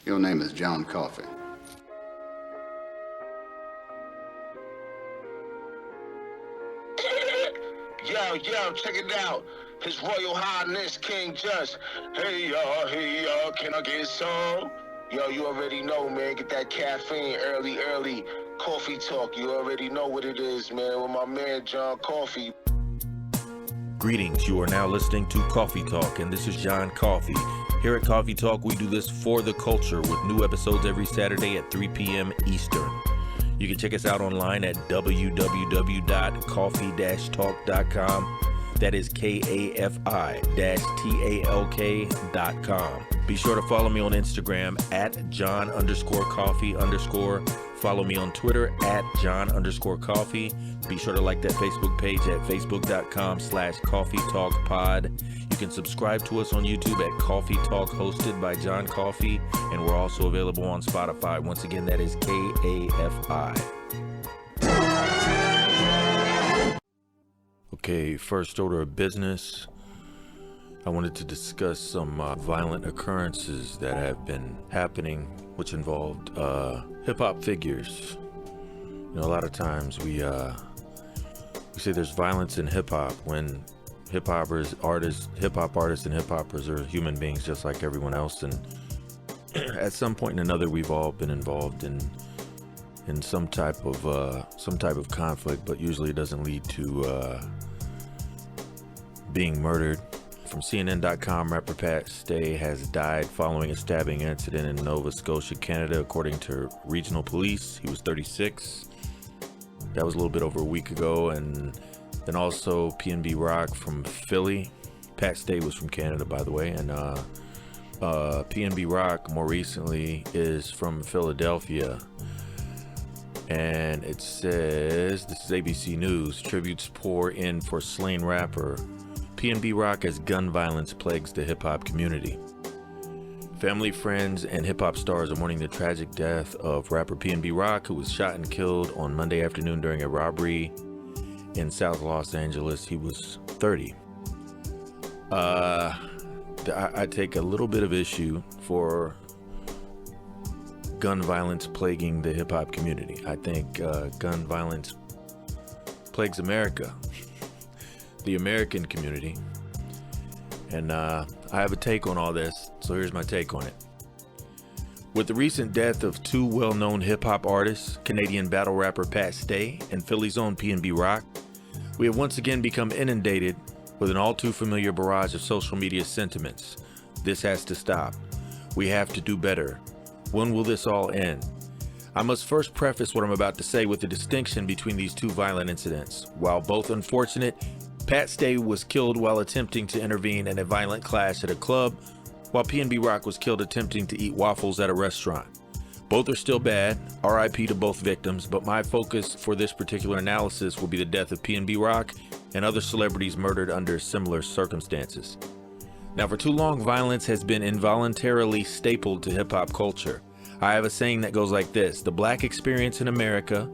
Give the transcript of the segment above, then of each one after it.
Your name is John Kafi. Yo, check it out. His Royal Highness King Just. Hey y'all, can I get some? Yo, you already know, man. Get that caffeine early. Coffee talk, you already know what it is, man. With my man John Kafi. Greetings, you are now listening to Coffee Talk, and this is John Kafi. Here at Coffee Talk, we do this for the culture with new episodes every Saturday at 3 p.m. Eastern. You can check us out online at www.coffee-talk.com. That is KAFI-TALK.com. Be sure to follow me on Instagram at John_Coffee_. Follow me on Twitter at John_Coffee. Be sure to like that Facebook page at facebook.com/CoffeeTalkPod. You can subscribe to us on YouTube at Coffee Talk, hosted by John Kafi, and we're also available on Spotify. Once again, that is KAFI. Okay, first order of business. I wanted to discuss some violent occurrences that have been happening, which involved hip-hop figures. You know, a lot of times we say there's violence in hip-hop when hip-hop artists and hip-hoppers are human beings just like everyone else, and at some point or another we've all been involved in some type of conflict, but usually it doesn't lead to being murdered. From CNN.com, rapper Pat Stay has died following a stabbing incident in Nova Scotia, Canada, according to regional police. He was 36. That was a little bit over a week ago. And then also PNB Rock from Philly. Pat Stay was from Canada, by the way. And PNB Rock, more recently, is from Philadelphia. And it says, this is ABC News, tributes pour in for slain rapper PNB Rock as gun violence plagues the hip-hop community. Family, friends, and hip-hop stars are mourning the tragic death of rapper PNB Rock, who was shot and killed on Monday afternoon during a robbery in South Los Angeles. He was 30. I take a little bit of issue for gun violence plaguing the hip-hop community. I think gun violence plagues America, the American community, and I have a take on all this, so here's my take on it. With the recent death of two well-known hip-hop artists, Canadian battle rapper Pat Stay and Philly's own PNB Rock, we have once again become inundated with an all-too-familiar barrage of social media sentiments. This has to stop. We have to do better. When will this all end? I must first preface what I'm about to say with the distinction between these two violent incidents. While both unfortunate, Pat Stay was killed while attempting to intervene in a violent clash at a club, while PNB Rock was killed attempting to eat waffles at a restaurant. Both are still bad, RIP to both victims, but my focus for this particular analysis will be the death of PNB Rock and other celebrities murdered under similar circumstances. Now, for too long, violence has been involuntarily stapled to hip-hop culture. I have a saying that goes like this: the black experience in America,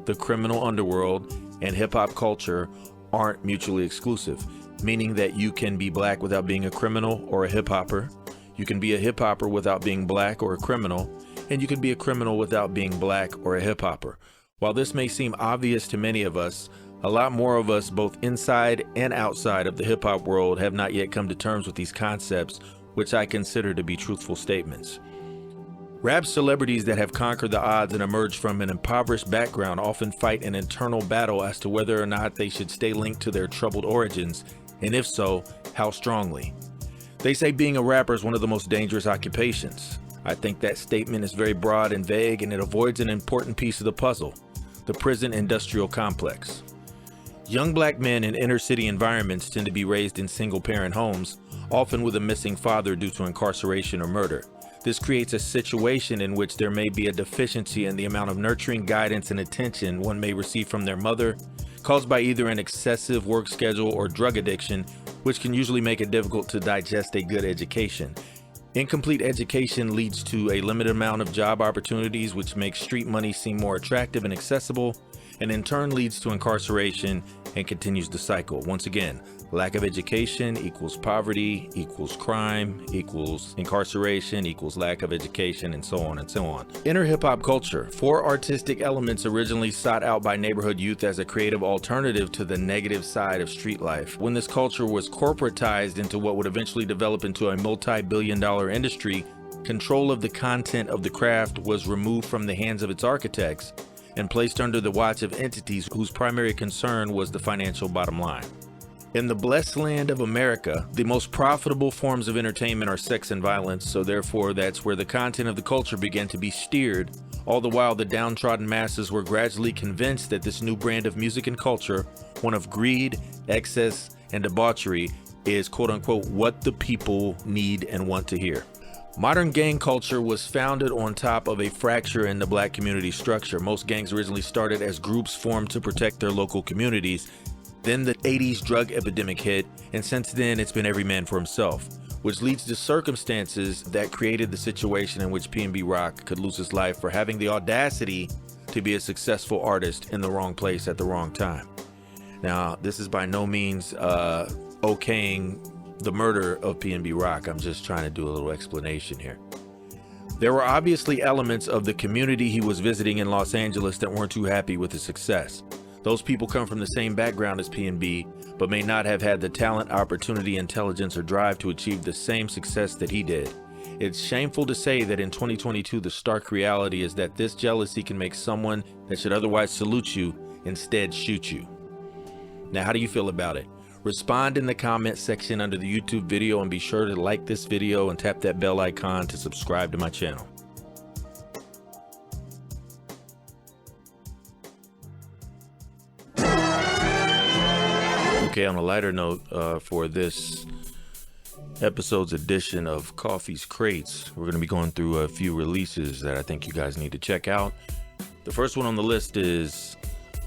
the criminal underworld, and hip-hop culture aren't mutually exclusive, meaning that you can be black without being a criminal or a hip-hopper, you can be a hip-hopper without being black or a criminal, and you can be a criminal without being black or a hip-hopper. While this may seem obvious to many of us, a lot more of us, both inside and outside of the hip-hop world, have not yet come to terms with these concepts, which I consider to be truthful statements. Rap celebrities that have conquered the odds and emerged from an impoverished background often fight an internal battle as to whether or not they should stay linked to their troubled origins, and if so, how strongly. They say being a rapper is one of the most dangerous occupations. I think that statement is very broad and vague, and it avoids an important piece of the puzzle: the prison industrial complex. Young black men in inner city environments tend to be raised in single-parent homes, often with a missing father due to incarceration or murder. This creates a situation in which there may be a deficiency in the amount of nurturing, guidance, and attention one may receive from their mother, caused by either an excessive work schedule or drug addiction, which can usually make it difficult to digest a good education. Incomplete education leads to a limited amount of job opportunities, which makes street money seem more attractive and accessible, and in turn leads to incarceration and continues the cycle. Once again, Lack of education equals poverty, equals crime, equals incarceration, equals lack of education, and so on and so on. Inner hip-hop culture. 4 artistic elements originally sought out by neighborhood youth as a creative alternative to the negative side of street life. When this culture was corporatized into what would eventually develop into a multi-billion-dollar industry, control of the content of the craft was removed from the hands of its architects and placed under the watch of entities whose primary concern was the financial bottom line. In the blessed land of America, the most profitable forms of entertainment are sex and violence, so therefore that's where the content of the culture began to be steered. All the while, the downtrodden masses were gradually convinced that this new brand of music and culture, one of greed, excess, and debauchery, is quote-unquote what the people need and want to hear. Modern gang culture was founded on top of a fracture in the black community structure. Most gangs originally started as groups formed to protect their local communities. Then the 80s drug epidemic hit, and since then it's been every man for himself, which leads to circumstances that created the situation in which PNB Rock could lose his life for having the audacity to be a successful artist in the wrong place at the wrong time. Now, this is by no means okaying the murder of PNB Rock. I'm just trying to do a little explanation here. There were obviously elements of the community he was visiting in Los Angeles that weren't too happy with his success. Those people come from the same background as PNB, but may not have had the talent, opportunity, intelligence, or drive to achieve the same success that he did. It's shameful to say that in 2022, the stark reality is that this jealousy can make someone that should otherwise salute you instead shoot you. Now, how do you feel about it? Respond in the comment section under the YouTube video, and be sure to like this video and tap that bell icon to subscribe to my channel. Okay, on a lighter note, for this episode's edition of Coffee's Crates, we're going to be going through a few releases that I think you guys need to check out. The first one on the list is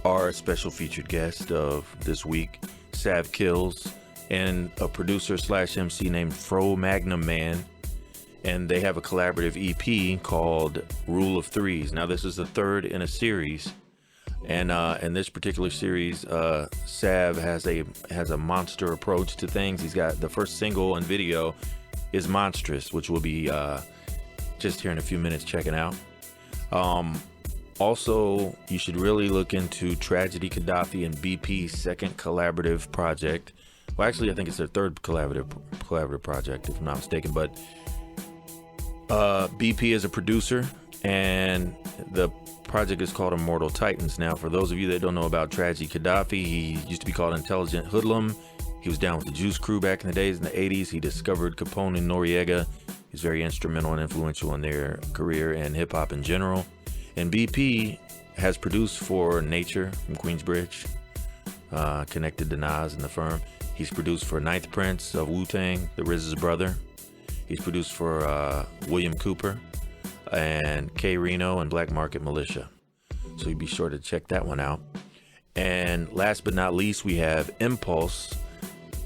our special featured guest of this week, Sav Kills, and a producer slash MC named Fro Magnum Man. And they have a collaborative EP called Rule of Threes. Now, this is the third in a series. And in this particular series, Sav has a monster approach to things. He's got the first single and video is Monstrous, which we'll be just here in a few minutes checking out. Also, you should really look into Tragedy Kafi and BP's second collaborative project. Well, actually, I think it's their third collaborative project, if I'm not mistaken. But BP is a producer, and the project is called Immortal Titans. Now, for those of you that don't know about Tragedy Kafi, he used to be called Intelligent Hoodlum. He was down with the Juice Crew back in the days in the 80s. He discovered Capone and Noriega. He's very instrumental and influential in their career and hip hop in general. And BP has produced for Nature from Queensbridge, connected to Nas and the firm. He's produced for Ninth Prince of Wu-Tang, the RZA's brother. He's produced for William Cooper and K Reno and Black Market Militia. So you be sure to check that one out. And last but not least, we have Impulse,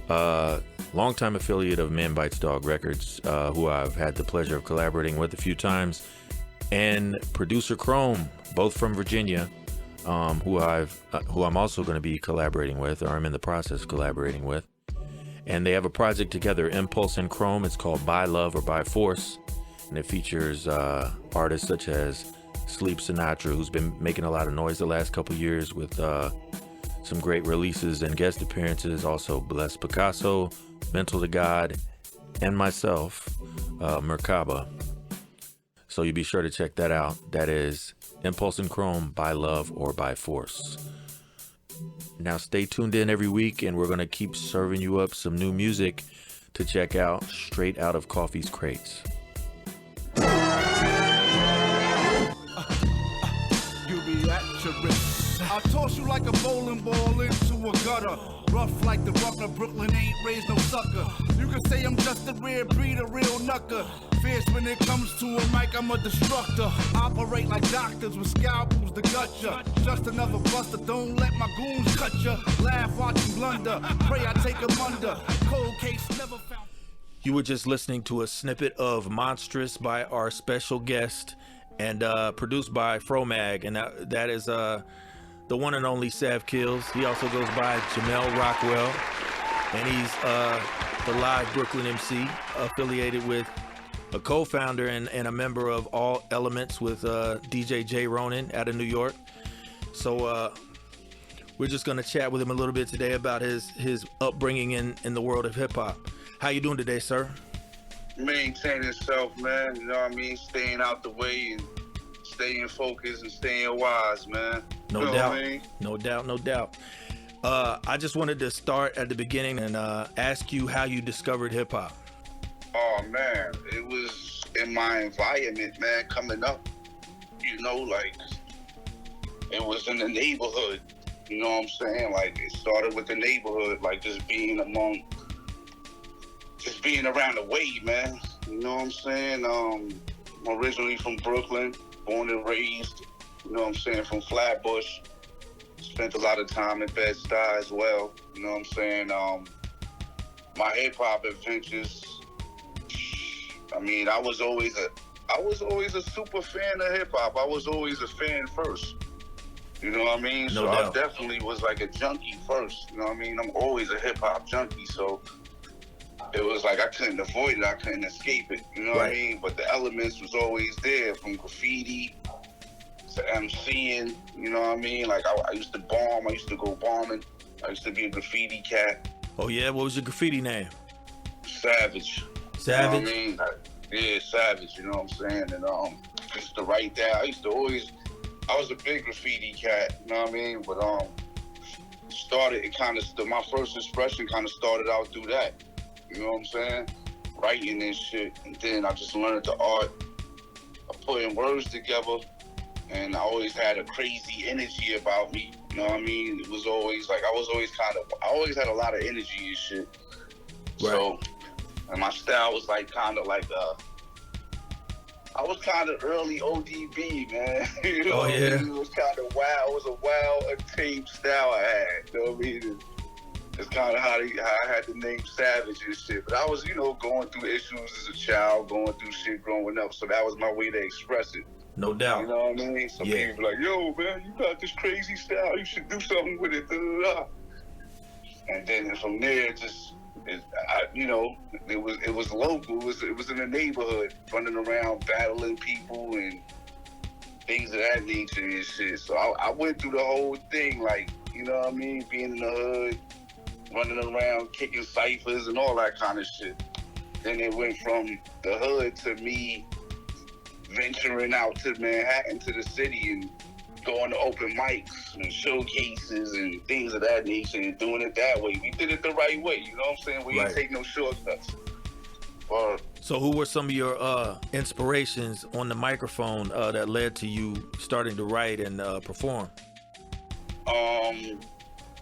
longtime affiliate of Man Bites Dog Records, who I've had the pleasure of collaborating with a few times, and producer Chrome, both from Virginia, who I'm also going to be collaborating with, or I'm in the process of collaborating with. And they have a project together, Impulse and Chrome. It's called By Love or By Force, and it features artists such as Sleep Sinatra, who's been making a lot of noise the last couple years with some great releases and guest appearances. Also Bless Picasso, Mental to God, and myself, Merkaba. So you be sure to check that out. That is Impulse and Chrome, By Love or By Force. Now stay tuned in every week, and we're going to keep serving you up some new music to check out straight out of Coffee's Crates. You be at your risk. I'll toss you like a bowling ball into a gutter. Rough like the rougher, Brooklyn ain't raised no sucker. You can say I'm just a rare breed, a real knucker. Fierce when it comes to a mic, I'm a destructor. Operate like doctors with scalpels to gut ya. Just another buster, don't let my goons cut ya. Laugh, watch you blunder, pray I take 'em under. Cold case never found. You were just listening to a snippet of Monstrous by our special guest, and produced by Fromag, and that is the one and only Sav Kills. He also goes by Jamel Rockwell. and he's the live Brooklyn MC, affiliated with a co-founder and a member of All Elements with DJ J Ronan out of New York. So we're just gonna chat with him a little bit today about his upbringing in the world of hip hop. How you doing today, sir? Maintaining self, man. You know what I mean? Staying out the way and staying focused and staying wise, man. No you know doubt. What I mean? No doubt. I just wanted to start at the beginning and ask you how you discovered hip hop. Oh man, it was in my environment, man, coming up. You know, like it was in the neighborhood. You know what I'm saying? Like it started with the neighborhood, like just being around the way, man. You know what I'm saying? I'm originally from Brooklyn, born and raised. You know what I'm saying? From Flatbush. Spent a lot of time in Bed-Stuy as well. You know what I'm saying? My hip hop adventures. I mean, I was always a super fan of hip hop. I was always a fan first. You know what I mean? No so doubt. I definitely was like a junkie first. You know what I mean? I'm always a hip hop junkie, so it was like I couldn't avoid it. I couldn't escape it. You know what I mean? But the elements was always there, from graffiti to MCing. You know what I mean? Like I used to bomb. I used to go bombing. I used to be a graffiti cat. Oh yeah, what was your graffiti name? Savage. Savage? You know what I mean? Yeah, Savage, you know what I'm saying? And I used to write that. I was a big graffiti cat, you know what I mean? But my first expression kind of started out through that. You know what I'm saying? Writing and shit. And then I just learned the art of putting words together. And I always had a crazy energy about me. You know what I mean? It was always like, I always had a lot of energy and shit. Right. So, and my style was like kind of like I was kind of early ODB, man. You know what I mean? It was kind of wild. It was a wild, untamed style I had. You know what I mean? It's kind of how I had the name Savage and shit. But I was, you know, going through issues as a child, going through shit growing up. So that was my way to express it. No doubt. You know what I mean? So people were like, yo, man, you got this crazy style. You should do something with it. Da, da, da. And then from there, it was local. It was in the neighborhood, running around, battling people and things of that nature and shit. So I went through the whole thing, like, you know what I mean? Being in the hood, running around, kicking ciphers and all that kind of shit. Then it went from the hood to me venturing out to Manhattan, to the city, and going to open mics and showcases and things of that nature and doing it that way. We did it the right way, you know what I'm saying? We didn't take no shortcuts. So who were some of your inspirations on the microphone that led to you starting to write and perform?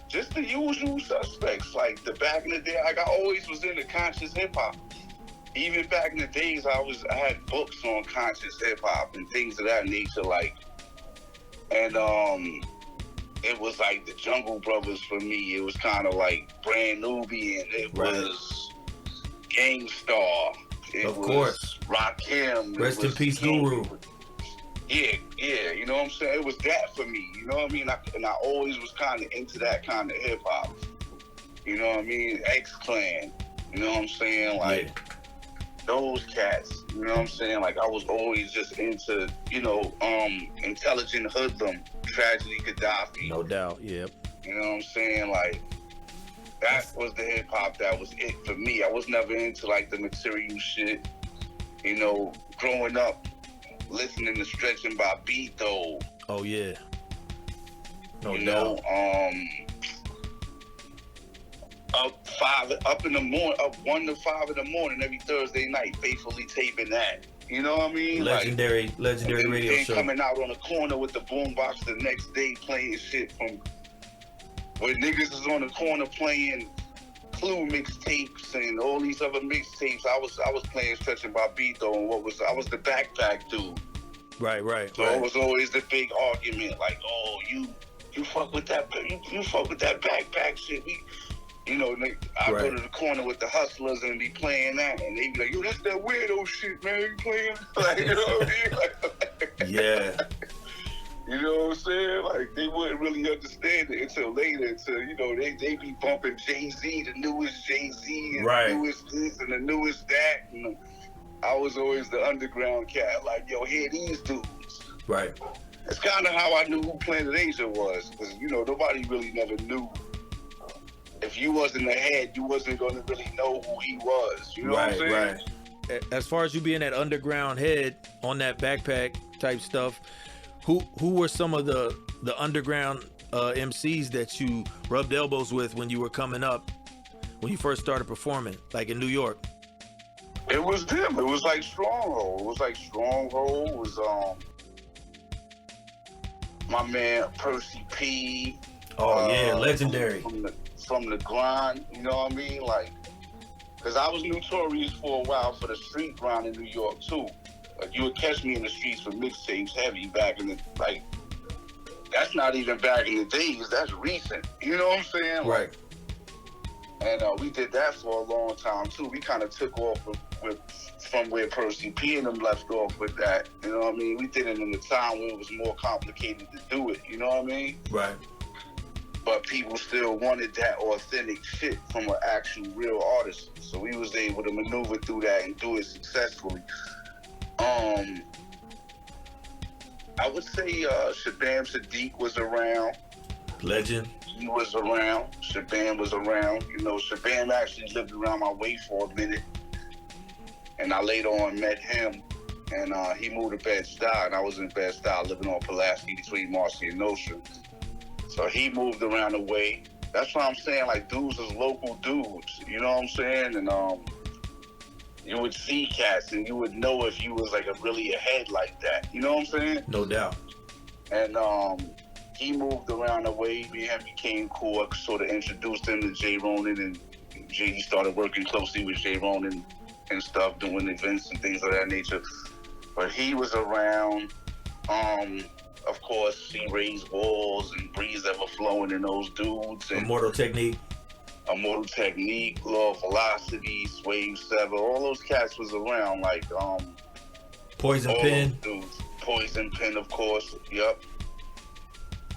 Just the usual suspects. Like the back in the day, like I always was into conscious hip hop. Even back in the days, I had books on conscious hip hop and things of that nature, like. And it was like the Jungle Brothers for me. It was kind of like Brand Nubian. It was Gangstar. It was Rakim. Rest in peace, Guru. Yeah, you know what I'm saying? It was that for me, you know what I mean? And I always was kind of into that kind of hip hop. You know what I mean? X-Clan, you know what I'm saying? Like, those cats, you know what I'm saying? Like, I was always just into, you know, Intelligent Hoodlum, Tragedy Gaddafi. No doubt, yep. You know what I'm saying? Like, that was the hip hop that was it for me. I was never into, like, the material shit. You know, growing up, listening to Stretching by Beto. Oh, yeah. No you doubt. Up in the morning, up 1 to 5 in the morning every Thursday night, faithfully taping that. You know what I mean? Legendary then, radio show. Coming out on the corner with the boombox the next day playing shit from where niggas is on the corner playing Clue mixtapes and all these other mixtapes. I was playing Stretching by Beto, and I was the backpack dude. Right. So it was always the big argument, like, oh, you fuck with that, you fuck with that backpack shit. You know, I go to the corner with the hustlers and be playing that, and they be like, yo, that's that weirdo shit, man, you playing? Like, you know what I mean? Yeah. You know what I'm saying? Like, they wouldn't really really understand it until later. Until they be bumping Jay-Z, the newest Jay-Z, and Right. the newest this and the newest that. And I was always the underground cat. Like, yo, hear these dudes. Right. It's kind of how I knew who Planet Asia was, because nobody really never knew. If you wasn't ahead, you wasn't going to really know who he was. You know what I'm saying? Right. As far as you being that underground head on that backpack type stuff, who were some of the underground MCs that you rubbed elbows with when you were coming up, when you first started performing, like in New York? It was them. It was like Stronghold. It was my man Percy P. Oh yeah, legendary. From the grind, you know what I mean? Like, because I was notorious for a while for the street grind in New York too. Like, you would catch me in the streets for mixtapes heavy back in the, like, that's not even back in the days, that's recent. You know what I'm saying? Right. And we did that for a long time too. We kind of took off from where Percy P and them left off with that. You know what I mean? We did it in the time where it was more complicated to do it. You know what I mean? Right. But people still wanted that authentic shit from an actual real artist. So we was able to maneuver through that and do it successfully. I would say Shabam Sadiq was around. Legend. He was around. Shabam was around. Shabam actually lived around my way for a minute. And I later on met him. And he moved to Bed-Stuy. And I was in Bed-Stuy living on Pulaski between Marcy and Nostrand. So he moved around the way. That's what I'm saying. Like, dudes is local dudes. You know what I'm saying? And you would see cats and you would know if you was like really ahead like that. You know what I'm saying? No doubt. And he moved around the way. Me and him became cool. I sort of introduced him to Jay Ronan, and he started working closely with Jay Ronan and stuff, doing events and things of that nature. But he was around. Of course, he raised walls and breeze ever flowing in those dudes. And Immortal Technique, Law of Velocity, Swave Sever, all those cats was around. Like Poison Pen. Dudes. Poison Pen, of course. Yep.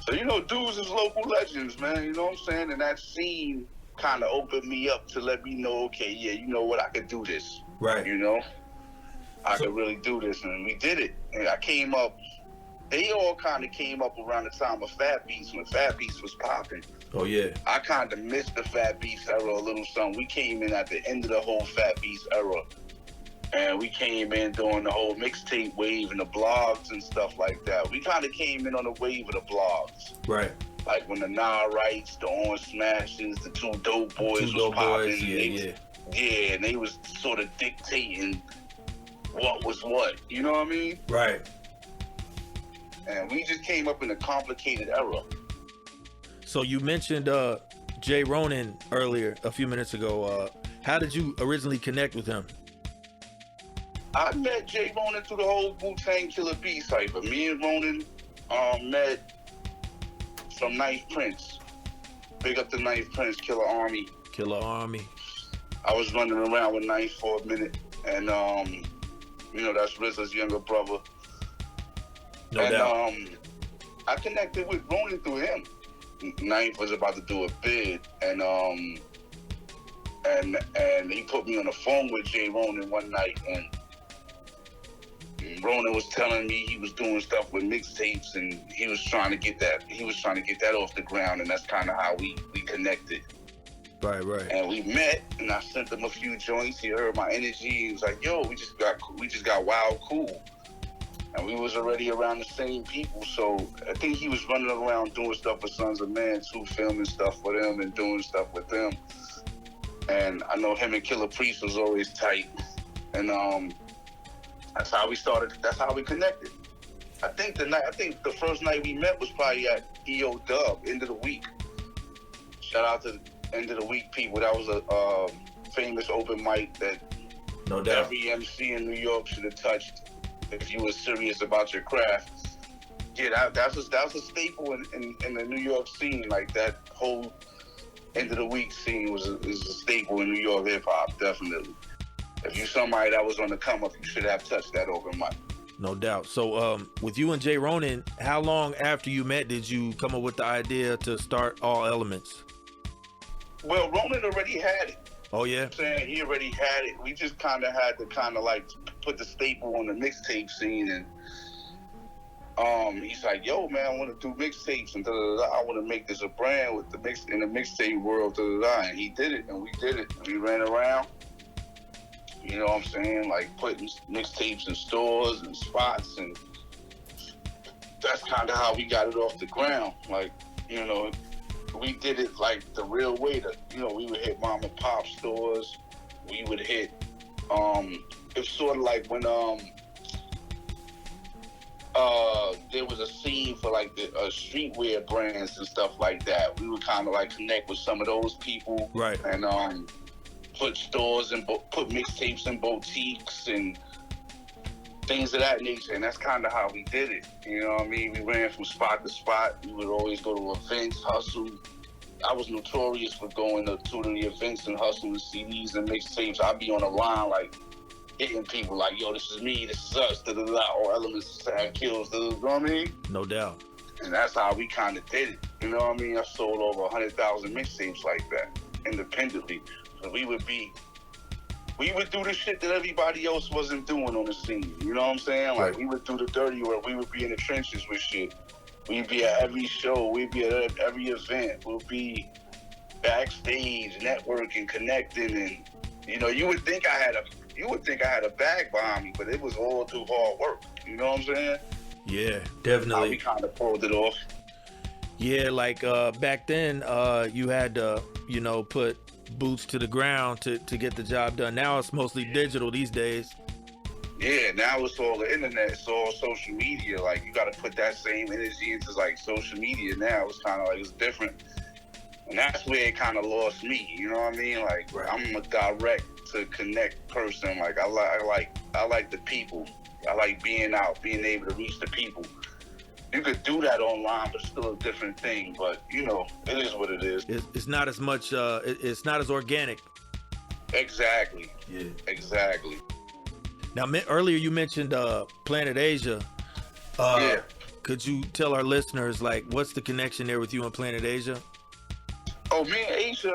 So dudes is local legends, man. You know what I'm saying? And that scene kind of opened me up to let me know, okay, yeah, you know what, I could do this. Right. I could really do this, and we did it. And I came up. They all kind of came up around the time of Fat Beats, when Fat Beats was popping. Oh, yeah. I kind of missed the Fat Beats era a little something. We came in at the end of the whole Fat Beats era. And we came in during the whole mixtape wave and the blogs and stuff like that. We kind of came in on the wave of the blogs. Right. Like when the Nah Rights, the Orange Smashes, the Two Dope Boys was popping. Yeah, and they was sort of dictating what was what. You know what I mean? Right. And we just came up in a complicated era. So you mentioned Jay Ronan earlier, a few minutes ago. How did you originally connect with him? I met Jay Ronan through the whole Wu-Tang Killer B cypher. Me and Ronan met from Knife Prince. Big up the Knife Prince, Killer Army. Killer Army. I was running around with Knife for a minute. And, that's RZA's younger brother. No doubt. I connected with Ronan through him. Knife was about to do a bid, and he put me on the phone with Jay Ronan one night, and Ronan was telling me he was doing stuff with mixtapes, and he was trying to get that off the ground, and that's kind of how we connected. Right. And we met, and I sent him a few joints. He heard my energy. He was like, "Yo, we just got wild cool." And we was already around the same people, so I think he was running around doing stuff with Sons of Man too, filming stuff with them and doing stuff with them. And I know him and Killer Priest was always tight. And that's how we started. That's how we connected. I think the first night we met was probably at EO Dub, End of the Week. Shout out to the End of the Week people. That was a famous open mic that No doubt. every MC in New York should have touched if you were serious about your craft. Yeah, that was a staple in the New York scene. Like, that whole End of the Week scene is a staple in New York hip hop, definitely. If you're somebody that was on the come up, you should have touched that open mic. No doubt. So with you and Jay Ronan, how long after you met did you come up with the idea to start All Elements? Well, Ronan already had it. Oh yeah? I'm saying he already had it. We just kind of had to like put the staple on the mixtape scene, and he's like, yo man, I want to do mixtapes and I want to make this a brand with the mix in the mixtape world, and he did it, and we did it, and we ran around. You know what I'm saying? Like putting mixtapes in stores and spots, and that's kind of how we got it off the ground. Like, you know, we did it like the real way. We would hit mom and pop stores. We would hit. It's sort of like when there was a scene for like the streetwear brands and stuff like that. We would kind of like connect with some of those people, right? And put stores and put mixtapes in boutiques and things of that nature, and that's kind of how we did it. You know what I mean? We ran from spot to spot. We would always go to events, hustle. I was notorious for going to the events and hustling CDs and mixtapes. I'd be on the line like hitting people like, yo, this is me, this is us, All Elements, Sav Kills, you know what I mean? No doubt. And that's how we kind of did it. You know what I mean? I sold over 100,000 mixtapes like that independently. So we would do the shit that everybody else wasn't doing on the scene. You know what I'm saying? Like, we would do the dirty work. We would be in the trenches with shit. We'd be at every show. We'd be at every event. We'll be backstage, networking, connecting, and you would think I had a bag behind me, but it was all through hard work. You know what I'm saying? Yeah, definitely. How we kind of pulled it off. Yeah, like back then, you had to, put boots to the ground to get the job done. Now it's mostly digital these days. Yeah, now it's all the internet. It's all social media. Like, you got to put that same energy into like social media now. It's kind of like, it's different. And that's where it kind of lost me. You know what I mean? Like, I'm a direct to connect person. Like, I like the people. I like being out, being able to reach the people. You could do that online, but it's still a different thing. But, it is what it is. It's not as much, it's not as organic. Exactly. Yeah. Exactly. Now, earlier you mentioned Planet Asia. Yeah. Could you tell our listeners, like, what's the connection there with you and Planet Asia? Oh, me and Asia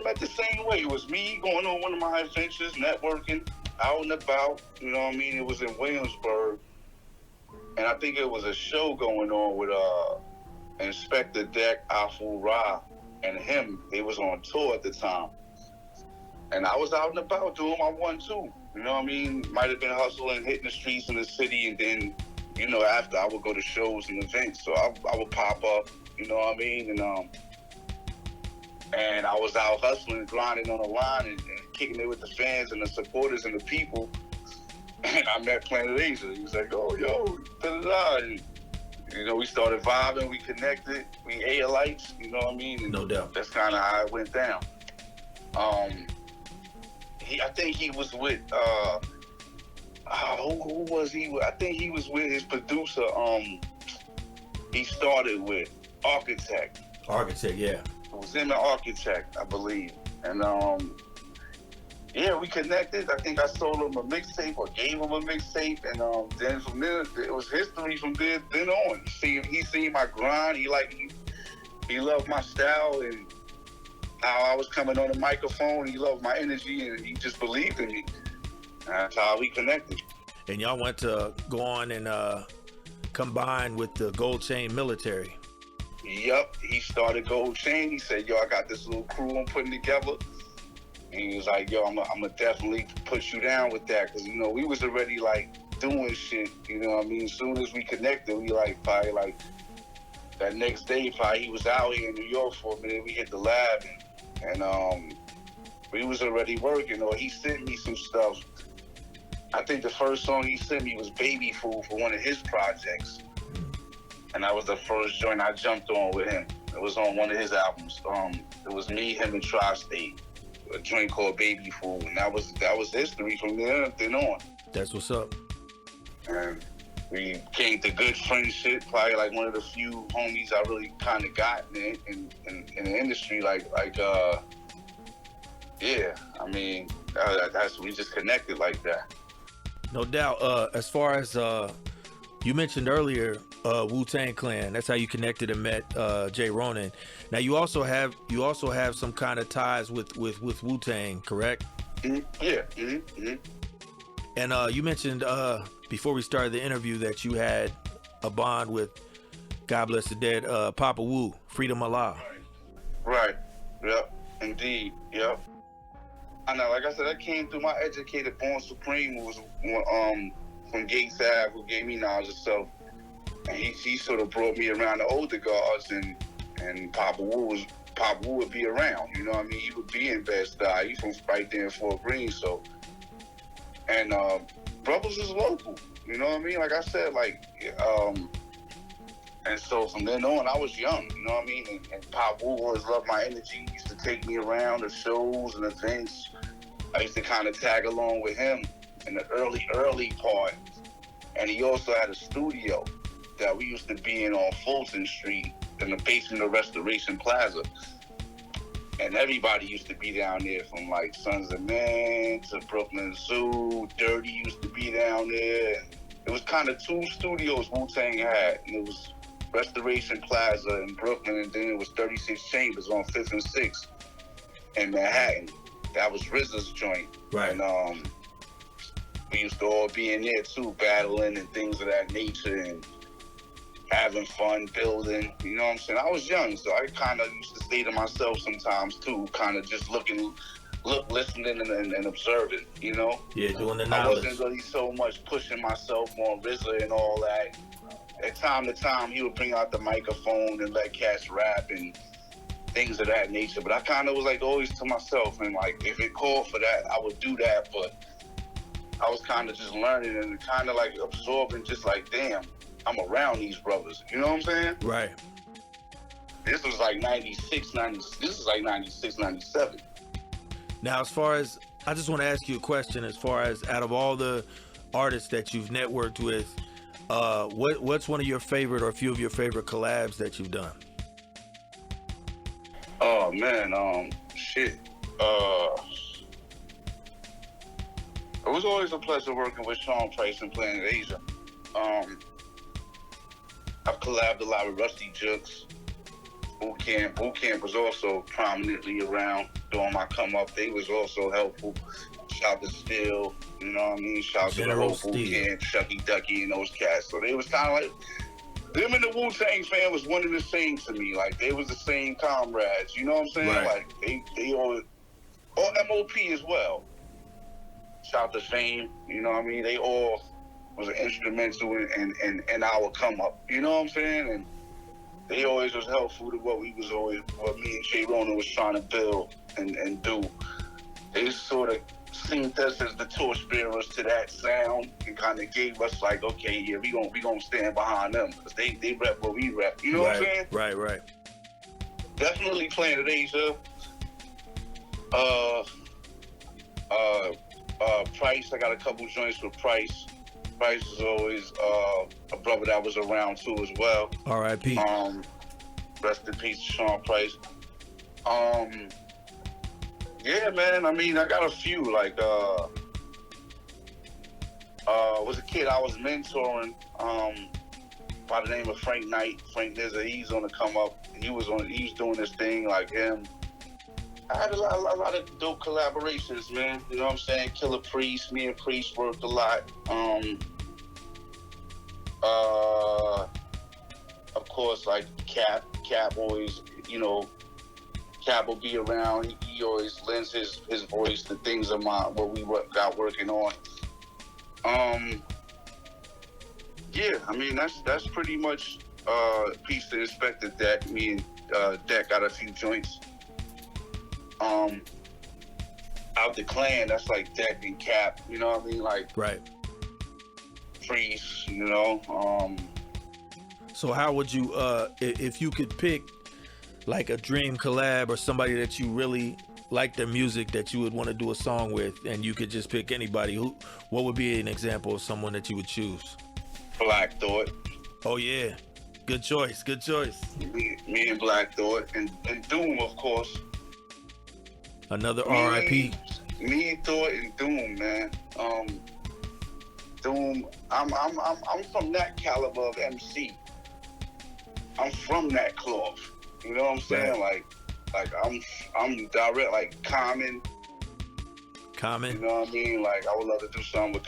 met the same way. It was me going on one of my adventures, networking, out and about. You know what I mean? It was in Williamsburg. And I think it was a show going on with Inspector Deck, Aful Ra, and him. They was on tour at the time. And I was out and about doing my 1-2. You know what I mean? Might have been hustling, hitting the streets in the city, and then, after I would go to shows and events. So I would pop up, you know what I mean? And I was out hustling, grinding on the line, and kicking it with the fans and the supporters and the people. And I met Planet Asia. He was like, oh, yo, da-da-da. And, we started vibing, we connected, we ate lights, you know what I mean? And no doubt. That's kind of how it went down. I think he was with, who was he with? I think he was with his producer, he started with Architect. Architect, yeah. It was him and Architect, I believe. And, we connected. I think I sold him a mixtape or gave him a mixtape. And then from there, it was history from then on. He seen my grind. He loved my style and how I was coming on the microphone. He loved my energy, and he just believed in me. That's how we connected. And y'all went to go on and combine with the Gold Chain Military. Yep, he started Gold Chain. He said, yo, I got this little crew I'm putting together. And he was like, yo, I'm gonna definitely put you down with that. Because, we was already, like, doing shit, you know what I mean? As soon as we connected, we, probably, that next day, he was out here in New York for a minute. We hit the lab, and we was already working. Or he sent me some stuff. I think the first song he sent me was Baby Food for one of his projects. And that was the first joint I jumped on with him. It was on one of his albums. It was me, him, and Tri-State. A joint called Baby Food, and that was history from then on. That's what's up. And we came to good friendship, probably like one of the few homies I really kind of got in the industry. We just connected like that. No doubt. As far as you mentioned earlier, Wu-Tang Clan. That's how you connected and met Jay Ronan. Now you also have some kind of ties with Wu-Tang, correct? Yeah. And you mentioned before we started the interview that you had a bond with, God bless the dead, Papa Wu, Freedom Allah. Right. Yep. Indeed. Yep. I know. Like I said, that came through my educator, Born Supreme, who was from Gates Ave, who gave me knowledge of self. And he sort of brought me around the older guards, and Papa Wu would be around. You know what I mean? He would be in Bed-Stuy. He's from right there in Fort Greene, so. And brothers is local. You know what I mean? Like I said, and so from then on, I was young. You know what I mean? And Papa Wu always loved my energy. He used to take me around the shows and events. I used to kind of tag along with him in the early part. And he also had a studio that we used to be in on Fulton Street in the basement of Restoration Plaza. And everybody used to be down there, from like Sons of Men to Brooklyn Zoo. Dirty used to be down there. It was kind of two studios Wu-Tang had. And it was Restoration Plaza in Brooklyn, and then it was 36 Chambers on 5th and 6th in Manhattan. That was RZA's joint. Right. And we used to all be in there too, battling and things of that nature, and having fun, building. You know what I'm saying? I was young, so I kind of used to stay to myself sometimes too, kind of just listening and observing, you know? Yeah, doing the I knowledge. wasn't really so much pushing myself on RZA and all that. At time to time, he would bring out the microphone and let cats rap and things of that nature. But I kind of was like always to myself, and like if it called for that, I would do that. But I was kind of just learning and kind of like absorbing, just like, damn, I'm around these brothers. You know what I'm saying? Right. This was like 96, 97. Now, as far as, I just want to ask you a question, as far as out of all the artists that you've networked with, what's one of your favorite or a few of your favorite collabs that you've done? Oh man, shit. It was always a pleasure working with Sean Price and Planet Asia. I've collabed a lot with Rusty Jukes. Boot Camp was also prominently around during my come up. They was also helpful. Shout to Steel, you know what I mean? Shout to the whole Boot Camp, Shucky Ducky and those cats. So they was kind of like, them and the Wu-Tang fan was one and the same to me. Like, they was the same comrades, you know what I'm saying? Right. Like, they all, or MOP as well. Shout to Fame, you know what I mean? They all was instrumental in our come up, you know what I'm saying? And they always was helpful to what me and Jay Ronan was trying to build and do. They sort of seen us as the torch bearers to that sound and kind of gave us like, okay, yeah, we gonna stand behind them because they rep what we rep. You know what I'm saying? Right. Definitely Planet Asia. Price, I got a couple joints with Price. Price is always a brother that was around too as well. R.I.P. Rest in peace to Sean Price. Yeah, man. I mean, I got a few. Like, was a kid I was mentoring by the name of Frank Knight. Frank Nizza, he's on the come up. He was doing this thing like him. I had a lot of dope collaborations, man. You know what I'm saying? Killer Priest, me and Priest worked a lot. Of course, like Cap always, you know, Cap will be around. He always lends his voice to things of mine, what we got working on. Yeah, I mean, that's pretty much piece to Inspector Deck. Me and Deck got a few joints. Out the clan, that's like Deck and Cap, you know what I mean? Like, right. Priest, you know. So how would you, if you could pick like a dream collab or somebody that you really like their music that you would want to do a song with, and you could just pick anybody, what would be an example of someone that you would choose? Black Thought. Oh yeah, good choice. Me and Black Thought, and Doom, of course. Another R.I.P. Me, Thought, and Doom, man. Doom. I'm from that caliber of MC. I'm from that cloth. You know what I'm saying? Right. Like I'm direct. Like Common. You know what I mean? Like I would love to do something with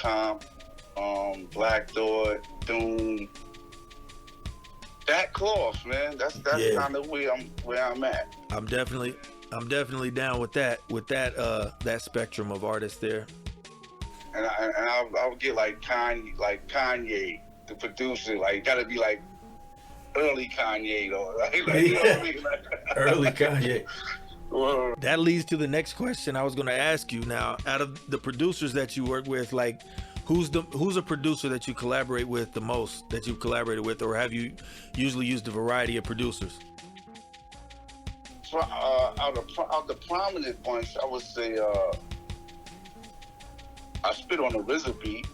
Black Thought, Doom. That cloth, man. That's kind of where I'm at. I'm definitely down with that that spectrum of artists there. And I'll get like Kanye, the producer. Like gotta be like early Kanye though. You know what I mean? Early Kanye. Well, That leads to the next question I was going to ask you. Now, out of the producers that you work with, like, who's a producer that you collaborate with the most, that you've collaborated with, or have you usually used a variety of producers? out of the prominent bunch, I would say I spit on the RZA beat.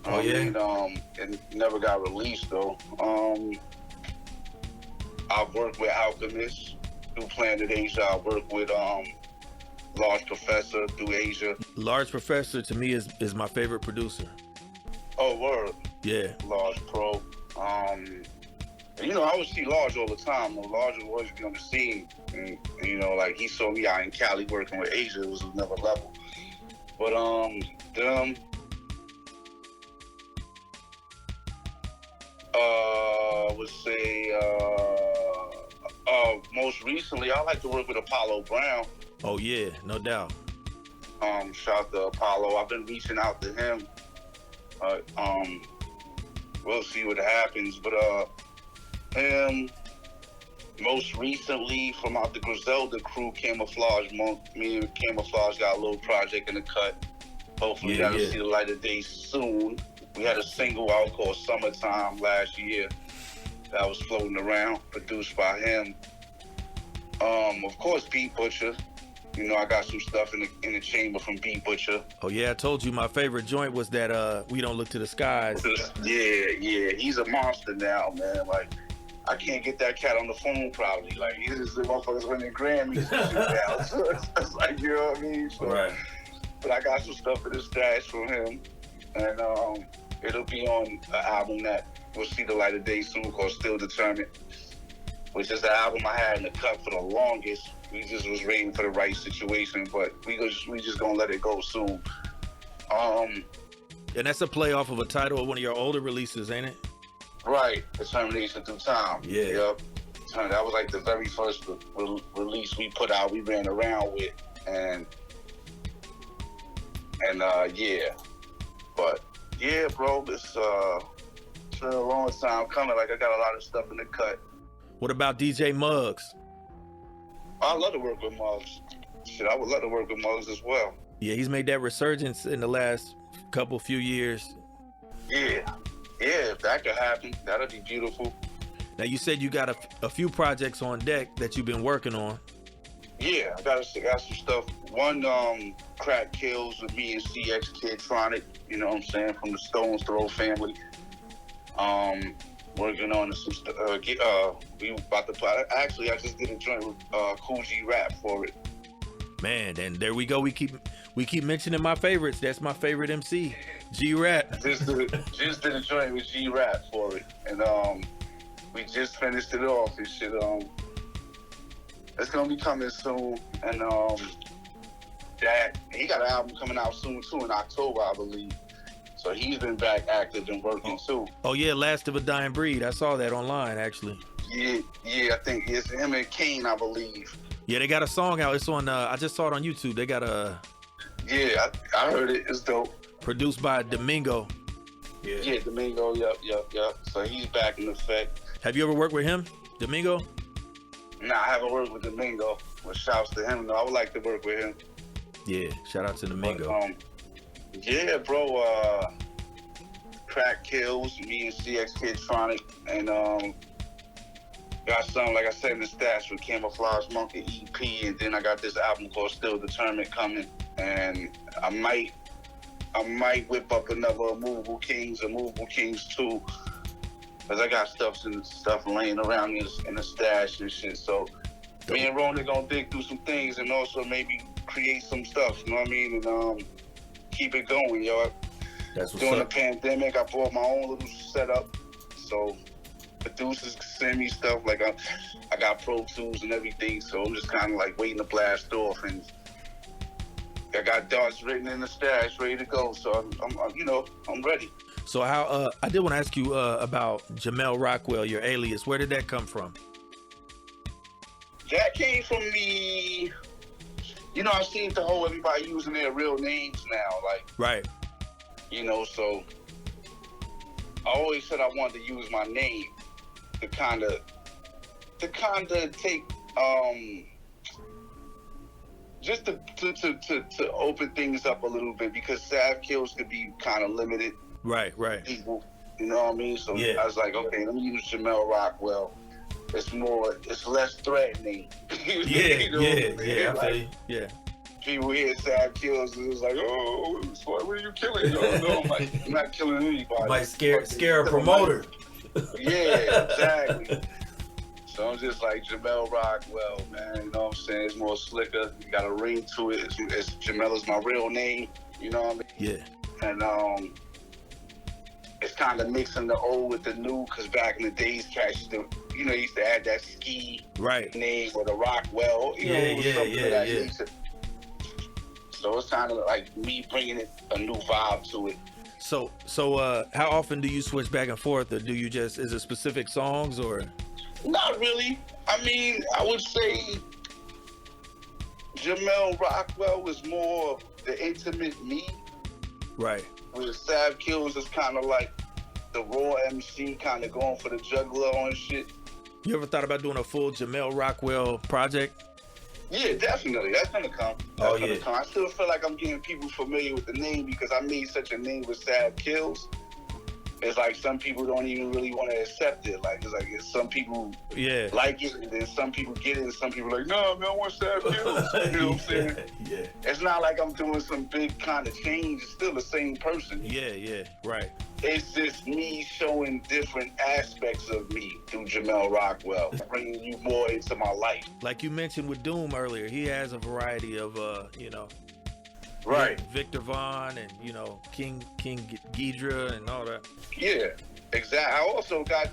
Oh yeah. And it never got released though. I've worked with Alchemist through Planet Asia. I worked with Large Professor through Asia. Large Professor to me is my favorite producer. Oh, word. Yeah. Large Pro. You know, I would see Large all the time. Large would always be on the scene. And, you know, like he saw me out in Cali working with Asia. It was another level. But them. I would say most recently I like to work with Apollo Brown. Oh yeah, no doubt. Shout out to Apollo. I've been reaching out to him. We'll see what happens. But him, most recently from out the Griselda crew, Camouflage Monk. Me and Camouflage got a little project in the cut. Hopefully that'll see the light of day soon. We had a single out called Summertime last year that was floating around, produced by him. Of course, Beat Butcher. You know, I got some stuff in the chamber from Beat Butcher. Oh yeah, I told you my favorite joint was that We Don't Look to the Skies. Yeah, he's a monster now, man. Like, I can't get that cat on the phone probably. Like, he's just the motherfuckers winning Grammys and shit now. So it's like, you know what I mean? So, right. But I got some stuff in the stash from him. And it'll be on an album that will see the light of day soon called Still Determined, which is an album I had in the cut for the longest. We just was waiting for the right situation, but we just gonna let it go soon. And that's a play off of a title of one of your older releases, ain't it? Right, Determination Through Time. Yeah. Yep. That was like the very first release we put out, we ran around with, and yeah. But yeah, bro, it's been a long time coming. Like, I got a lot of stuff in the cut. What about DJ Muggs? I love to work with Muggs. Shit, I would love to work with Muggs as well. Yeah, he's made that resurgence in the last few years. Yeah, if that could happen, that'd be beautiful. Now, you said you got a few projects on deck that you've been working on. Yeah, I got some stuff. One, Crack Kills with me and CX Kidtronic, you know what I'm saying, from the Stones Throw family. Working on some stuff. We about to play. Actually, I just did a joint with Cool G Rap for it. Man, and there we go. We keep mentioning my favorites. That's my favorite MC, G Rap. Just did a joint with G Rap for it, and we just finished it off. This shit, it's gonna be coming soon, and that he got an album coming out soon too in October, I believe. So he's been back active and working too. Oh yeah, Last of a Dying Breed. I saw that online actually. Yeah, I think it's him and Kane, I believe. Yeah, they got a song out. It's on. I just saw it on YouTube. They got a. Yeah, I heard it. It's dope. Produced by Domingo. Yeah, Domingo. Yep. So he's back in effect. Have you ever worked with him, Domingo? Nah, I haven't worked with Domingo. But shouts to him though. I would like to work with him. Yeah, shout out to Domingo. But, yeah, bro. Crack Kills, me and CX Kidtronic, and got something, like I said, in the stash with Camouflage Monk EP, and then I got this album called Still Determined coming, and I might whip up another Movable Kings or Movable Kings 2, because I got stuff laying around in the stash and shit. So me and Rona gonna dig through some things and also maybe create some stuff, you know what I mean? And keep it going, yo. That's what's During up. the pandemic, I bought my own little setup. So producers send me stuff like I got Pro Tools and everything. So I'm just kind of like waiting to blast off, and I got darts written in the stash, ready to go. So I'm ready. So how I did want to ask you about Jamel Rockwell, your alias. Where did that come from? That came from me. I've seen the whole everybody using their real names now, like. Right. So I always said I wanted to use my name to kind of take just to open things up a little bit, because Sav Kills could be kind of limited. Right. People, you know what I mean? So yeah. I was like, okay, let me use Jamel Rockwell. It's less threatening. Yeah. Like, yeah. People hear Sav Kills, and it was like, oh, what are you killing? No, I'm not killing anybody. Might scare a promoter. Yeah, exactly. So I'm just like Jamel Rockwell, man. You know what I'm saying? It's more slicker. You got a ring to it. It's Jamel is my real name. You know what I mean? Yeah. And it's kind of mixing the old with the new, because back in the days, cats used to add that ski name or the Rockwell. Yeah. So it's kind of like me bringing a new vibe to it. So how often do you switch back and forth, or do you is it specific songs, or? Not really. I mean, I would say Jamel Rockwell was more the intimate me. Right. With Sav Kills is kind of like the raw MC, kind of going for the juggler and shit. You ever thought about doing a full Jamel Rockwell project? Yeah, definitely. That's gonna come. Gonna come. I still feel like I'm getting people familiar with the name, because I made such a name with Sav Kills. It's like some people don't even really want to accept it. Like it's some people like it, and then some people get it, and some people are like, no, man, I want Sav Kills. You know what I'm saying? Yeah. It's not like I'm doing some big kind of change. It's still the same person. Yeah, right. It's just me showing different aspects of me through Jamel Rockwell, bringing you more into my life. Like you mentioned with Doom earlier, he has a variety of, Right. Victor Vaughn and, King Ghidra and all that. Yeah, exactly. I also got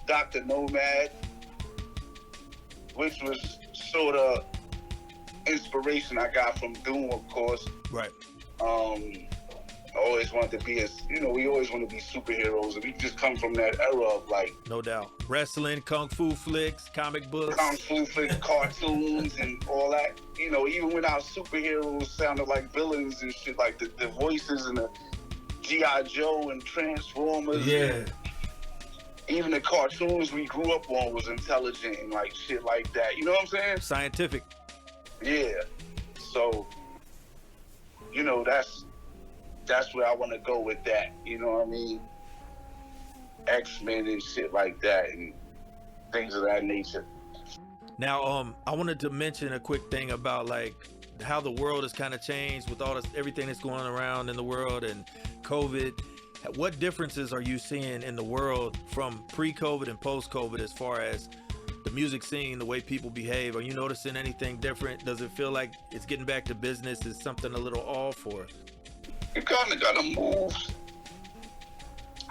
Dr. Nomad, which was sort of inspiration I got from Doom, of course. Right. I always wanted to be we always want to be superheroes, and we just come from that era of like. No doubt. Wrestling, kung fu flicks, comic books. Kung fu flicks, cartoons, and all that. Even when our superheroes sounded like villains and shit, like the voices and the G.I. Joe and Transformers. Yeah. Even the cartoons we grew up on was intelligent and like shit like that. You know what I'm saying? Scientific. Yeah. So, that's where I want to go with that. You know what I mean? X-Men and shit like that and things of that nature. Now, I wanted to mention a quick thing about like how the world has kind of changed with everything that's going around in the world and COVID. What differences are you seeing in the world from pre-COVID and post-COVID as far as the music scene, the way people behave? Are you noticing anything different? Does it feel like it's getting back to business? Is something a little off for? You kind of got to move.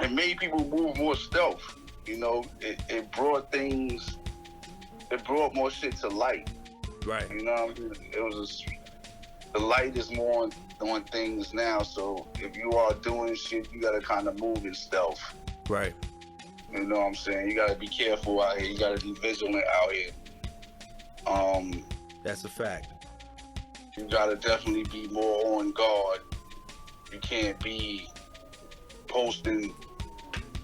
It made people move more stealth. It brought things. It brought more shit to light. Right. You know what I mean? The light is more on things now. So if you are doing shit, you got to kind of move in stealth. Right. You know what I'm saying? You got to be careful out here. You got to be vigilant out here. That's a fact. You got to definitely be more on guard. You can't be posting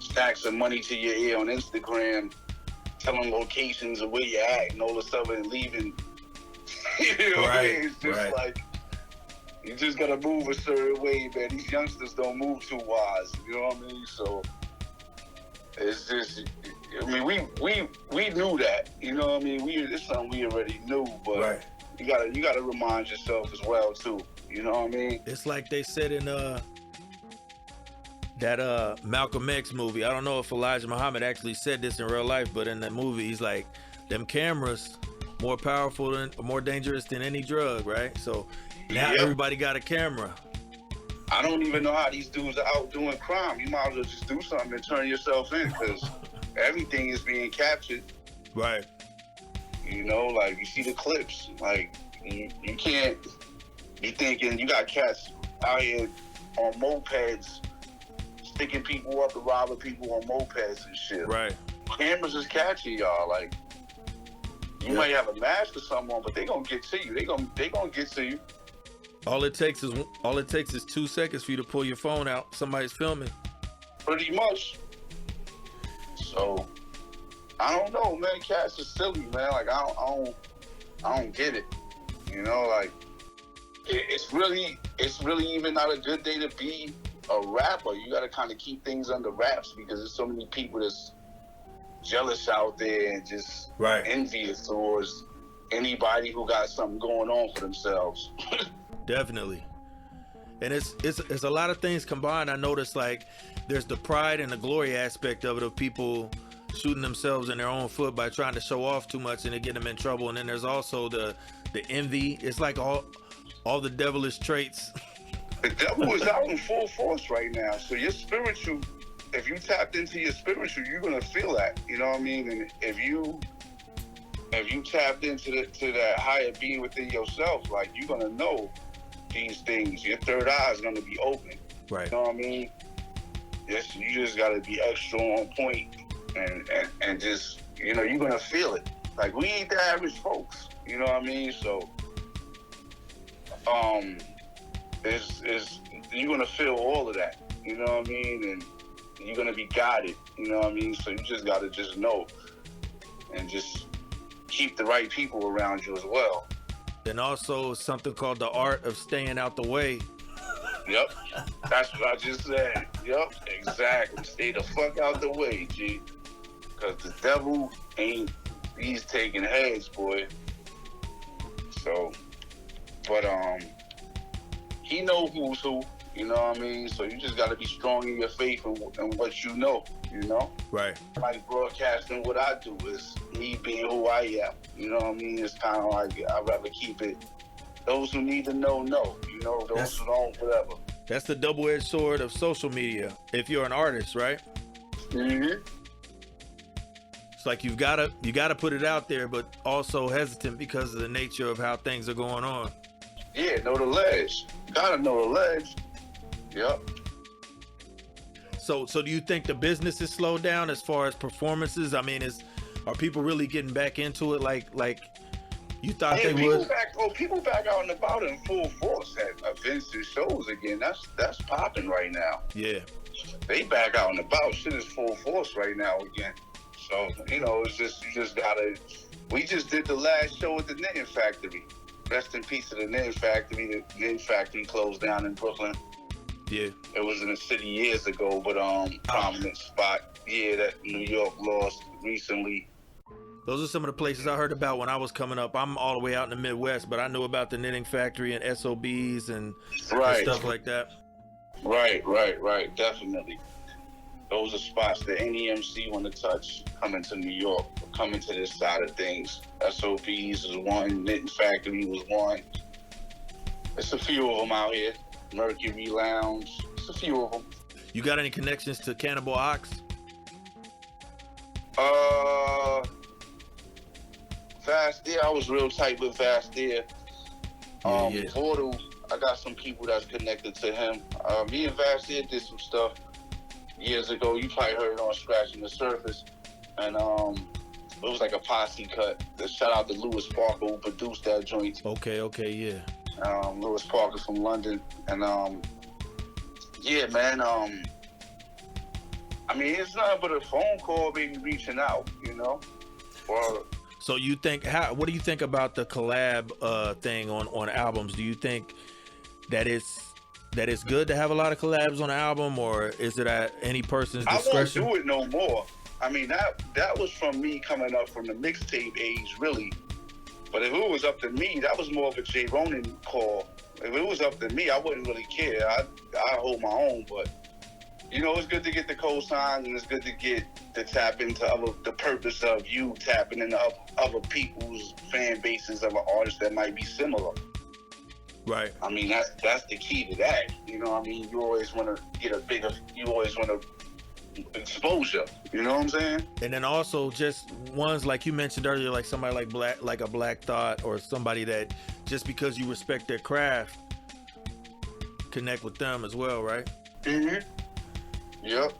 stacks of money to your ear on Instagram, telling locations of where you're at, and all of a sudden leaving. You know what I mean? It's just like, you just gotta move a certain way, man. These youngsters don't move too wise. You know what I mean? So it's just, I mean, we knew that. You know what I mean? It's something we already knew, but you gotta remind yourself as well too. You know what I mean? It's like they said in that Malcolm X movie. I don't know if Elijah Muhammad actually said this in real life, but in that movie, he's like, them cameras more powerful more dangerous than any drug, right? So now everybody got a camera. I don't even know how these dudes are out doing crime. You might as well just do something and turn yourself in, because everything is being captured. Right. You know, like, you see the clips. Like, you can't, you thinking you got cats out here on mopeds, sticking people up and robbing people on mopeds and shit. Right. Cameras is catching y'all. Like, you might have a mask or something on, but they gonna get to you. They gonna get to you. All it takes is 2 seconds for you to pull your phone out. Somebody's filming. Pretty much. So, I don't know, man. Cats are silly, man. Like, I don't get it. You know, like, it's really even not a good day to be a rapper. You got to kind of keep things under wraps, because there's so many people that's jealous out there and just envious towards anybody who got something going on for themselves. Definitely. And it's a lot of things combined. I noticed, like, there's the pride and the glory aspect of it, of people shooting themselves in their own foot by trying to show off too much and it get them in trouble. And then there's also the envy. It's like all the devilish traits. The devil is out in full force right now. So your spiritual, if you tapped into your spiritual, you're gonna feel that. You know what I mean? And if you tapped into that higher being within yourself, like, you're gonna know these things. Your third eye is gonna be open. Right. You know what I mean? Yes, you just gotta be extra on point and just, you know, you're gonna feel it. Like, we ain't the average folks. You know what I mean? So, you're gonna feel all of that. You know what I mean? And you're gonna be guided. You know what I mean? So you just gotta just know and just keep the right people around you as well. And also something called the art of staying out the way. Yep, that's what I just said. Yep, exactly. Stay the fuck out the way, G. Because the devil he's taking heads, boy. So, but he know who's who. You know what I mean? So you just got to be strong in your faith and what you know. You know? Right. Like, broadcasting, what I do is me being who I am. You know what I mean? It's kind of like, I'd rather keep it. Those who need to know. You know, those who don't, whatever. That's the double-edged sword of social media. If you're an artist, right? Mm-hmm. It's like you gotta put it out there, but also hesitant because of the nature of how things are going on. Yeah, know the ledge. Gotta know the ledge. Yep. So do you think the business is slowed down as far as performances? I mean, are people really getting back into it like you thought they would? People back out and about in full force at events and shows again. That's popping right now. Yeah. They back out and about. Shit is full force right now again. So, you know, it's just, you just gotta. We just did the last show at the Knitting Factory. Rest in peace to the Knitting Factory. The Knitting Factory closed down in Brooklyn. Yeah. It was in the city years ago, but prominent spot. Yeah, that New York lost recently. Those are some of the places I heard about when I was coming up. I'm all the way out in the Midwest, but I knew about the Knitting Factory and SOBs and stuff like that. Right, definitely. Those are spots that any MC want to touch coming to New York, coming to this side of things. SOBs is one, Knitting Factory was one. There's a few of them out here. Mercury Lounge, it's a few of them. You got any connections to Cannibal Ox? Fast Air, I was real tight with Fast Air. Yeah. Portal, I got some people that's connected to him. Me and Fast Air did some stuff years ago. You probably heard it on Scratching the Surface. And it was like a posse cut. Shout out to Lewis Parker who produced that joint. Okay, yeah. Lewis Parker from London. And yeah, man, I mean, it's nothing but a phone call, maybe reaching out, you know? So you think, what do you think about the collab thing on albums? Do you think that it's good to have a lot of collabs on an album, or is it at any person's discretion? I won't do it no more. I mean, that was from me coming up from the mixtape age, really. But if it was up to me, that was more of a J. Ronin call. If it was up to me, I wouldn't really care. I hold my own, but you know, it's good to get the cosigns, and it's good to tap into the purpose of you tapping into other people's fan bases of an artist that might be similar. Right. I mean, that's the key to that. You know what I mean? You always want to get you always want to exposure. You know what I'm saying? And then also just ones like you mentioned earlier, like somebody like a Black Thought, or somebody that just because you respect their craft, connect with them as well, right? Mm-hmm. Yep.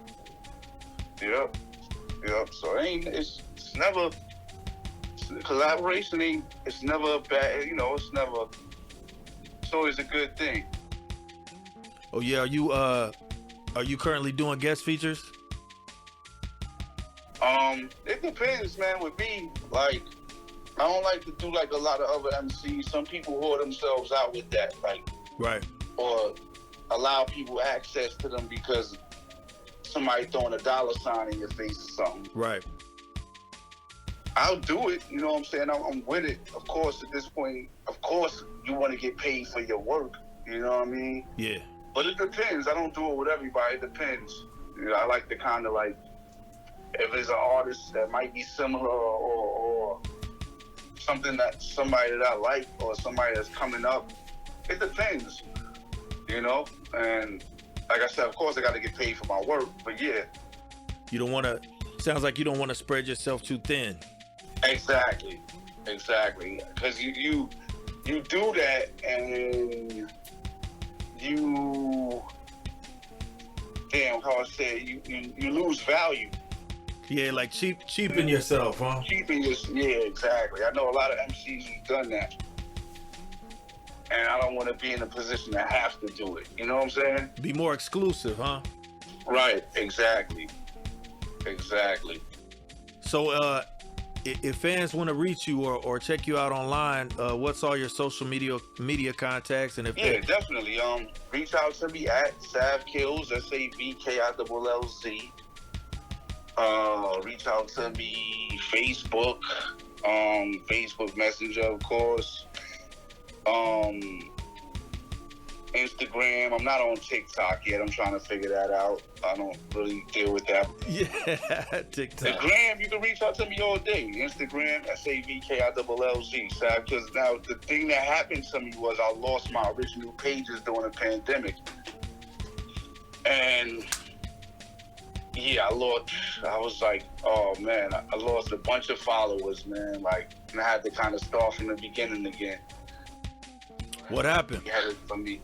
So it's never collaboration. It's never a bad. You know, it's always a good thing. Oh yeah, are you currently doing guest features? It depends, man. With me, like, I don't like to do like a lot of other MCs. Some people whore themselves out with that, like, Right. or allow people access to them because somebody throwing a dollar sign in your face or something. Right. I'll do it, you know what I'm saying? I'm with it. Of course, at this point, of course, you want to get paid for your work, you know what I mean? Yeah. But it depends. I don't do it with everybody. It depends. You know, I like to kind of like, if it's an artist that might be similar or something that somebody that I like or somebody that's coming up, it depends, you know? And like I said, of course, I got to get paid for my work, but yeah. You don't want to, sounds like you don't want to spread yourself too thin. Exactly. Because you do that and you, damn, how I say it, you lose value. Yeah, like cheapen yourself, huh? Yeah, exactly. I know a lot of MCs who've done that. And I don't want to be in a position to have to do it. You know what I'm saying? Be more exclusive, huh? Right, exactly. So, if fans want to reach you or check you out online, what's all your social media contacts? And if definitely. Reach out to me at Sav Kills, SAVKILLZ. Reach out to me Facebook, Facebook Messenger, of course. Instagram. I'm not on TikTok yet. I'm trying to figure that out. I don't really deal with that. Yeah, TikTok. Instagram, you can reach out to me all day. Instagram, SAVKILLZ, Sav Kills. Now, the thing that happened to me was I lost my original pages during the pandemic. And yeah, I was like, oh man, I lost a bunch of followers, man. Like, and I had to kind of start from the beginning again. What happened? You had it from me.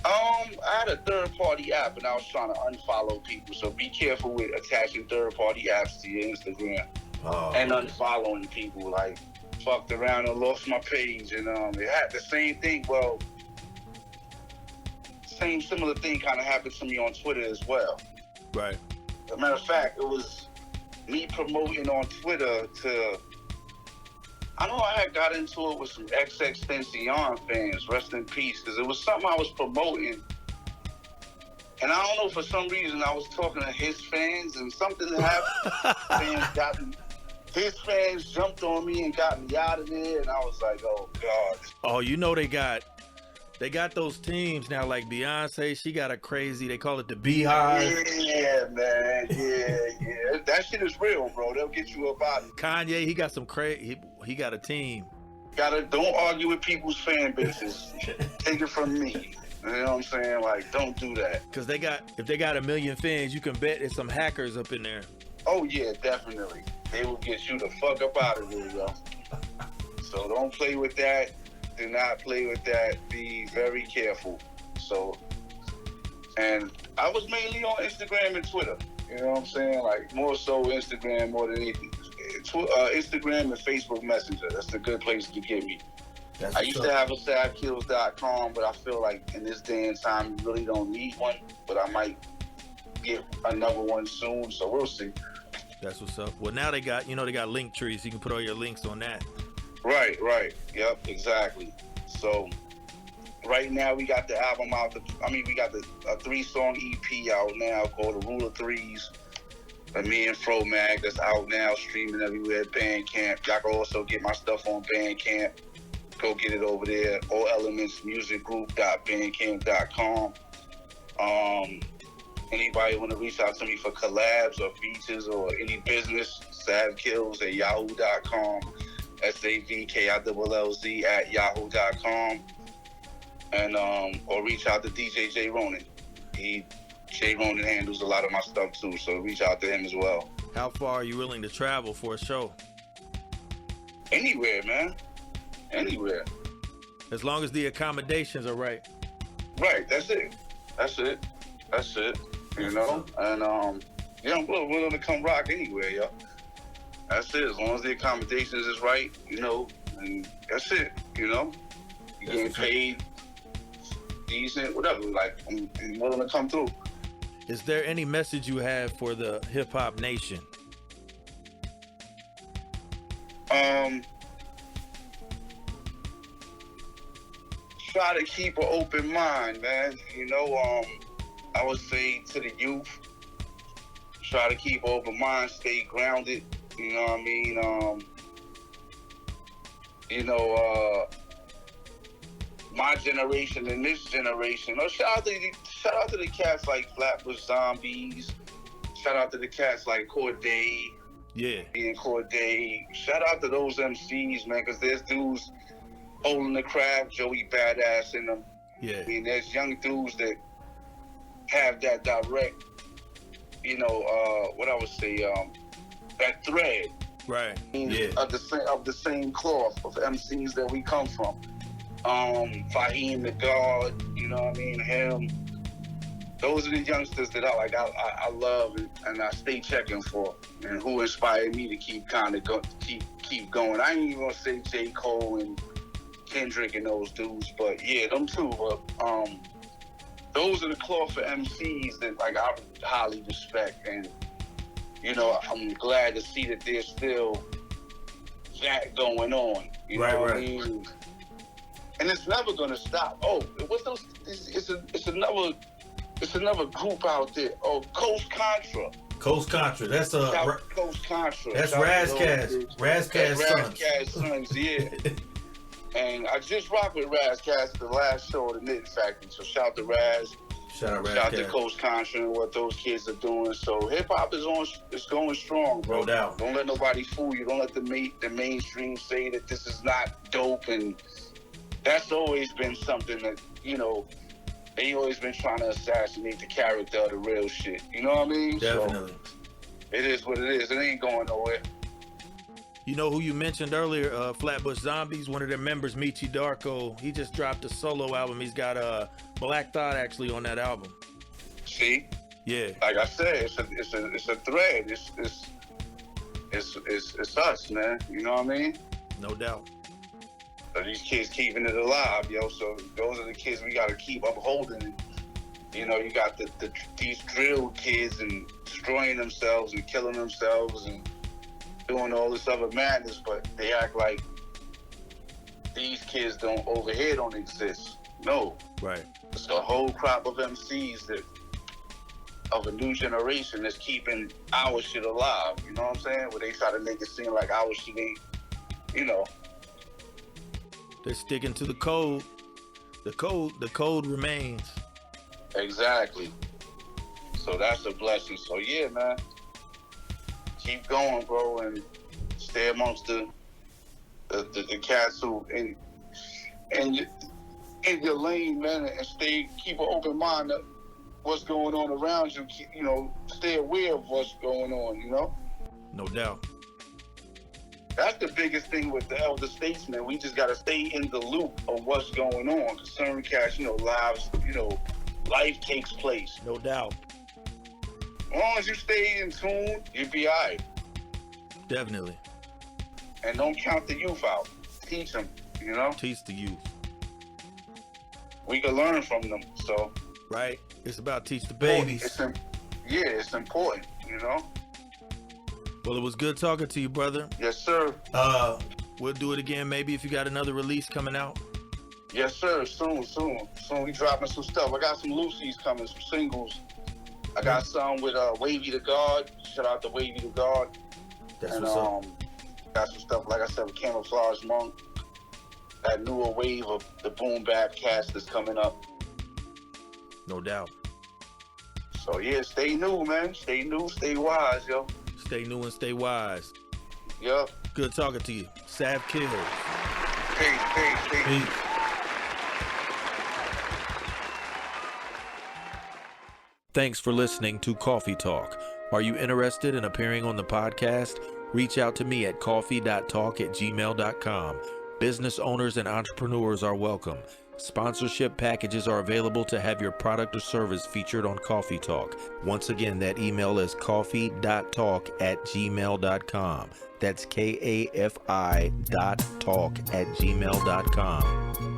I had a third-party app, and I was trying to unfollow people. So be careful with attaching third-party apps to your Instagram and unfollowing people. Like, fucked around and lost my page, and it had the same thing. Well, similar thing kind of happened to me on Twitter as well. Right. As a matter of fact, it was me promoting on Twitter to. I know I had got into it with some XXXTentacion fans, rest in peace, because it was something I was promoting. And I don't know, for some reason, I was talking to his fans, and something happened. His fans jumped on me and got me out of there, and I was like, oh, God. Oh, you know they got those teams now, like Beyonce, she got a crazy, they call it the Beehive. Yeah, man, yeah. That shit is real, bro. They'll get you up out of it. Kanye, he got some he got a team. Don't argue with people's fan bases. Take it from me. You know what I'm saying? Like, don't do that. Because if they got 1 million fans, you can bet there's some hackers up in there. Oh, yeah, definitely. They will get you the fuck up out of here, yo. So don't play with that. Do not play with that. Be very careful. So, and I was mainly on Instagram and Twitter. You know what I'm saying? Like, more so Instagram more than anything. Instagram and Facebook Messenger. That's the good place to get me. I used to have a savkills.com, but I feel like in this day and time, you really don't need one. But I might get another one soon, so we'll see. That's what's up. Well, now they got link trees. You can put all your links on that. Right. Yep, exactly. So right now we got the album out. We got a 3-song EP out now called The Rule of Threes. And me and Fro Mag, that's out now, streaming everywhere. Bandcamp. Y'all can also get my stuff on Bandcamp. Go get it over there. allelementsmusicgroup.bandcamp.com. Anybody want to reach out to me for collabs or features or any business, savkills@yahoo.com. SAVKILLZ@yahoo.com. and or reach out to DJ J Ronan. J Ronan handles a lot of my stuff too, so reach out to him as well. How far are you willing to travel for a show? Anywhere, man. Anywhere. As long as the accommodations are right. Right, that's it. You know? And yeah, I'm willing to come rock anywhere, yo. That's it. As long as the accommodations is right, you know, and that's it, you know? You getting paid decent, whatever. Like, I'm willing to come through. Is there any message you have for the hip hop nation? Try to keep an open mind, man. You know, I would say to the youth, try to keep an open mind, stay grounded. You know what I mean? You know, my generation and this generation. Oh, shout out to the cats like Flatbush Zombies. Shout out to the cats like Corday. Yeah. Being Corday. Shout out to those MCs, man, because there's dudes holding the craft, Joey Badass in them. Yeah. I mean, there's young dudes that have that direct, you know, what I would say, that thread. Right. Yeah. Of the same cloth of MCs that we come from. Fahim the God, you know what I mean? Him. Those are the youngsters that I love and I stay checking for, and who inspired me to keep keep going. I ain't even gonna say J. Cole and Kendrick and those dudes, but yeah, them too. But those are the cloth for MCs that like I highly respect, and you know, I'm glad to see that there's still that going on. You know what I mean? And it's never gonna stop. Oh, what's those? It's another group out there. Oh, Coast Contra. Coast Contra. That's Coast Contra. That's Razcast. Razcast Sons. Yeah. And I just rocked with Razcast the last show at the Knit Factory. So shout to Raz. Shout out to Coast Contra and what those kids are doing. So hip hop is going strong, bro. No doubt. Don't let nobody fool you. Don't let the mainstream say that this is not dope. And that's always been something that, you know, they always been trying to assassinate the character of the real shit. You know what I mean? Definitely. So, it is what it is. It ain't going nowhere. You know who you mentioned earlier, Flatbush Zombies, one of their members, Michi Darko, he just dropped a solo album. He's got Black Thought actually on that album. See? Yeah. Like I said, it's a thread. It's us, man. You know what I mean? No doubt. So these kids keeping it alive, yo. So those are the kids we gotta keep upholding. You know, you got these drill kids and destroying themselves and killing themselves and doing all this other madness, but they act like these kids over here don't exist. No. Right. It's a whole crop of MCs of a new generation that's keeping our shit alive. You know what I'm saying? Where they try to make it seem like our shit ain't, you know. They're sticking to the code. The code remains. Exactly. So that's a blessing. So yeah, man. Keep going, bro, and stay amongst the cats who in your lane, man, and keep an open mind of what's going on around you. You know, stay aware of what's going on. You know. No doubt. That's the biggest thing with the elder statesmen. We just gotta stay in the loop of what's going on. Cause certain cats, you know, life takes place. No doubt. As long as you stay in tune, you'll be all right. Definitely. And don't count the youth out. Teach them, you know? Teach the youth. We can learn from them, so. Right. It's about teach the babies. It's important, you know? Well, it was good talking to you, brother. Yes, sir. We'll do it again maybe if you got another release coming out. Yes, sir. Soon. We dropping some stuff. I got some Lucy's coming, some singles. I got some with Wavy the God. Shout out to Wavy the God. That's and what's up. got some stuff, like I said, with Camouflage Monk. That newer wave of the boom bap cast that's coming up. No doubt. So yeah, stay new, man. Stay new, stay wise, yo. Stay new and stay wise. Yup. Good talking to you. Sav Kills. Peace. Peace. Thanks for listening to Coffee Talk. Are you interested in appearing on the podcast? Reach out to me at coffee.talk@gmail.com. Business owners and entrepreneurs are welcome. Sponsorship packages are available to have your product or service featured on Coffee Talk. Once again, that email is coffee.talk@gmail.com. That's KAFI.talk@gmail.com.